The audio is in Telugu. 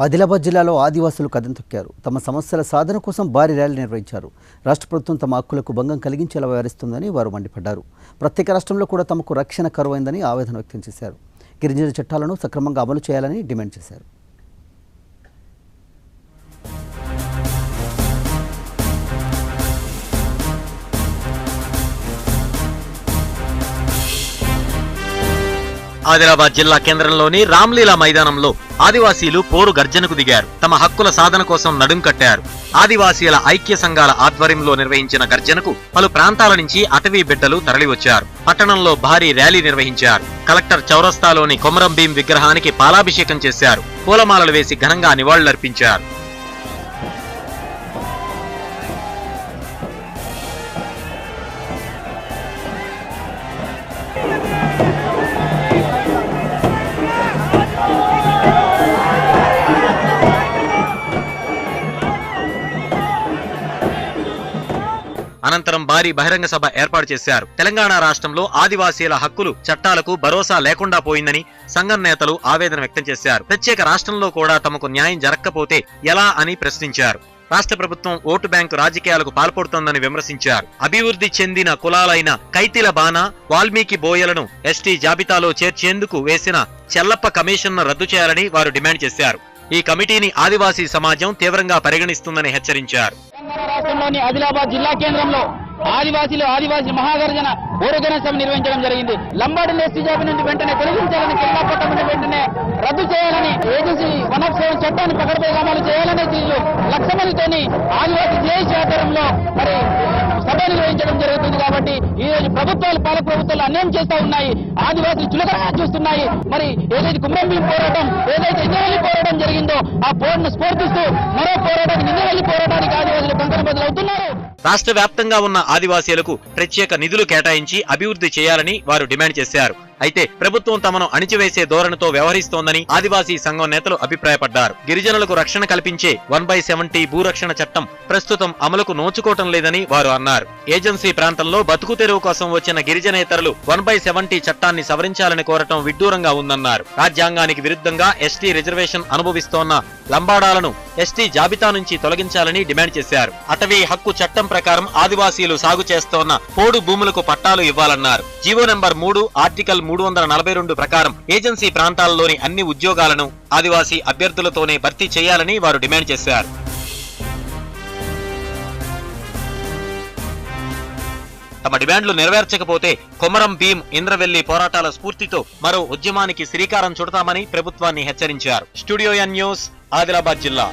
ఆదిలాబాద్ జిల్లాలో ఆదివాసులు కదం తొక్కారు. తమ సమస్యల సాధన కోసం భారీ ర్యాలీ నిర్వహించారు. రాష్ట్ర ప్రభుత్వం తమ హక్కులకు భంగం కలిగించేలా వ్యవహరిస్తుందని వారు మండిపడ్డారు. ప్రత్యేక రాష్ట్రంలో కూడా తమకు రక్షణ కరువైందని ఆవేదన వ్యక్తం చేశారు. గిరిజన చట్టాలను సక్రమంగా అమలు చేయాలని డిమాండ్ చేశారు. ఆదిలాబాద్ జిల్లా కేంద్రంలోని రామ్లీలా మైదానంలో ఆదివాసీలు పోరు గర్జనకు దిగారు. తమ హక్కుల సాధన కోసం నడుం కట్టారు. ఆదివాసీల ఐక్య సంఘాల ఆధ్వర్యంలో నిర్వహించిన గర్జనకు పలు ప్రాంతాల నుంచి అటవీ బిడ్డలు తరలివచ్చారు. పట్టణంలో భారీ ర్యాలీ నిర్వహించారు. కలెక్టర్ చౌరస్తాలోని కొమరం భీం విగ్రహానికి పాలాభిషేకం చేశారు. పూలమాలలు వేసి ఘనంగా నివాళులర్పించారు. అనంతరం భారీ బహిరంగ సభ ఏర్పాటు చేశారు. తెలంగాణ రాష్ట్రంలో ఆదివాసీల హక్కులు చట్టాలకు భరోసా లేకుండా పోయిందని సంఘం నేతలు ఆవేదన వ్యక్తం చేశారు. ప్రత్యేక రాష్ట్రంలో కూడా తమకు న్యాయం జరగకపోతే ఎలా అని ప్రశ్నించారు. రాష్ట్ర ప్రభుత్వం ఓటు బ్యాంకు రాజకీయాలకు పాల్పడుతోందని విమర్శించారు. అభివృద్ధి చెందిన కులాలైన కైతిల బాణ, వాల్మీకి బోయలను ఎస్టీ జాబితాలో చేర్చేందుకు వేసిన చెల్లప్ప కమిషన్ను రద్దు చేయాలని వారు డిమాండ్ చేశారు. ఈ కమిటీని ఆదివాసీ సమాజం తీవ్రంగా పరిగణిస్తుందని హెచ్చరించారు. రాష్ట్రంలోని ఆదిలాబాద్ జిల్లా కేంద్రంలో ఆదివాసీ మహాగర్జన ఓరుగన సభ నిర్వహించడం జరిగింది. లంబాడీల ఎస్టీ జాబి నుండి వెంటనే తొలగించాలని, కిల్లాపట్టమని వెంటనే రద్దు చేయాలని, ఏజెన్సీ 107 చట్టాన్ని పకడ్బందీగా అమలు చేయాలనే దీనిలో లక్ష మందితోని ఆదివాసీ జేఏసీ ఆధ్వర్యంలో మరి సభ నిర్వహించడం జరుగుతుంది. కాబట్టి ఈ రోజు ప్రభుత్వాలు, పాలక ప్రభుత్వాలు అన్యాయం చేస్తా ఉన్నాయి. ఆదివాసులు చులకనగా చూస్తున్నాయి. మరి ఏదైతే కుమరం భీం పోరాటం, ఏదైతే ఇంద్రవెల్లి పోరాటం జరిగిందో ఆ పోరాటం స్ఫూర్తిస్తూ మరో పోరాటానికి, ఇంద్రవెల్లి పోరాటానికి ఆదివాసులు కంకణ బదులవుతున్నారు. రాష్ట్ర వ్యాప్తంగా ఉన్న ఆదివాసీలకు ప్రత్యేక నిధులు కేటాయించి అభివృద్ధి చేయాలని వారు డిమాండ్ చేశారు. అయితే ప్రభుత్వం తమను అణిచివేసే ధోరణితో వ్యవహరిస్తోందని ఆదివాసీ సంఘం నేతలు అభిప్రాయపడ్డారు. గిరిజనులకు రక్షణ కల్పించే 1/70 భూరక్షణ చట్టం ప్రస్తుతం అమలుకు నోచుకోవటం లేదని వారు అన్నారు. ఏజెన్సీ ప్రాంతంలో బతుకు తెరువు కోసం వచ్చిన గిరిజనేతరులు 1/70 చట్టాన్ని సవరించాలని కోరటం విడ్డూరంగా ఉందన్నారు. రాజ్యాంగానికి విరుద్ధంగా ఎస్టీ రిజర్వేషన్ అనుభవిస్తోన్న లంబాడాలను ఎస్టీ జాబితా నుంచి తొలగించాలని డిమాండ్ చేశారు. అటవీ హక్కు చట్టం ప్రకారం ఆదివాసీలు సాగు చేస్తోన్న పోడు భూములకు పట్టాలు ఇవ్వాలన్నారు. జీవో నెంబర్ 3 ఆర్టికల్ 342 ప్రకారం ఏజెన్సీ ప్రాంతాల్లోని అన్ని ఉద్యోగాలను ఆదివాసీ అభ్యర్థులతోనే భర్తీ చేయాలని వారు డిమాండ్ చేశారు. తమ డిమాండ్లు నెరవేర్చకపోతే కొమరం భీం, ఇంద్రవెల్లి పోరాటాల స్ఫూర్తితో మరో ఉద్యమానికి శ్రీకారం చుడతామని ప్రభుత్వాన్ని హెచ్చరించారు. స్టూడియో ఎన్ న్యూస్, ఆదిలాబాద్ జిల్లా.